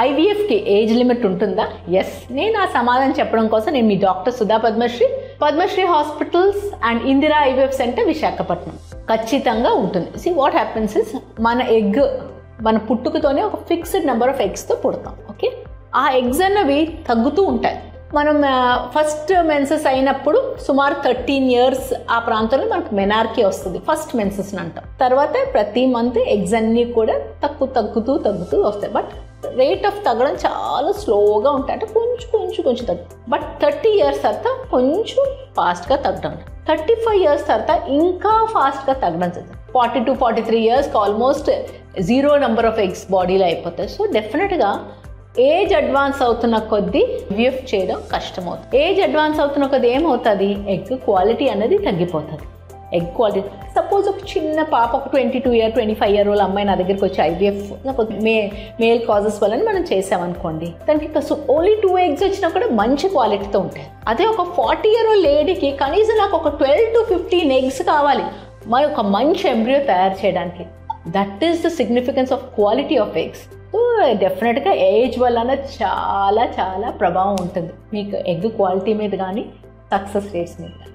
ఐవీఎఫ్కి age limit ఉంటుందా? Yes. నేను ఆ సమాధానం చెప్పడం కోసం నేను మీ doctor Sudha Padmashri hospitals and Indira IVF centre Visakhapatnam. ఖచ్చితంగా ఉంటుంది. సి వాట్ హ్యాపెన్స్ ఇస్, మన పుట్టుకతోనే ఒక ఫిక్స్డ్ నెంబర్ ఆఫ్ ఎగ్స్తో పుడతాం. ఓకే, ఆ ఎగ్స్ అన్నవి తగ్గుతూ ఉంటాయి. మనం ఫస్ట్ మెన్సెస్ అయినప్పుడు సుమారు 13 years ఆ ప్రాంతంలో మనకు మెనార్కీ వస్తుంది, ఫస్ట్ మెన్సెస్ అంటాం. తర్వాత ప్రతి మంత్ ఎగ్స్ అన్నీ కూడా తగ్గుతూ వస్తాయి. బట్ రేట్ ఆఫ్ తగ్గడం చాలా స్లోగా ఉంటాయి, అంటే కొంచెం తగ్గు. బట్ 30 years తర్వాత కొంచెం ఫాస్ట్గా తగ్గడం, 35 years తర్వాత ఇంకా ఫాస్ట్గా తగ్గడం జరుగుతుంది. 42-43 years almost 0 number of eggs బాడీలో అయిపోతాయి. సో డెఫినెట్గా ఏజ్ అడ్వాన్స్ అవుతున్న కొద్దీ ఐవీఎఫ్ చేయడం కష్టమవుతుంది. ఏజ్ అడ్వాన్స్ అవుతున్న కొద్దీ ఏమవుతుంది, ఎగ్ క్వాలిటీ అనేది తగ్గిపోతుంది. ఎగ్ క్వాలిటీ, సపోజ్ ఒక చిన్న పాప, ఒక 22-25 year old అమ్మాయి నా దగ్గరికి వచ్చి ఐవీఎఫ్ మేల్ కాజెస్ వల్ల మనం చేసామనుకోండి, దానికి ఓన్లీ 2 eggs వచ్చినా కూడా మంచి క్వాలిటీతో ఉంటాయి. అదే ఒక 40 year old లేడీకి కనీసం నాకు ఒక 12-15 eggs కావాలి మరి ఒక మంచి ఎంబ్రియో తయారు చేయడానికి. That is the significance of quality of eggs. So డెఫినెట్గా ఏజ్ వలన చాలా ప్రభావం ఉంటుంది మీకు ఎగ్ క్వాలిటీ మీద కానీ సక్సెస్ రేట్స్ మీద కానీ.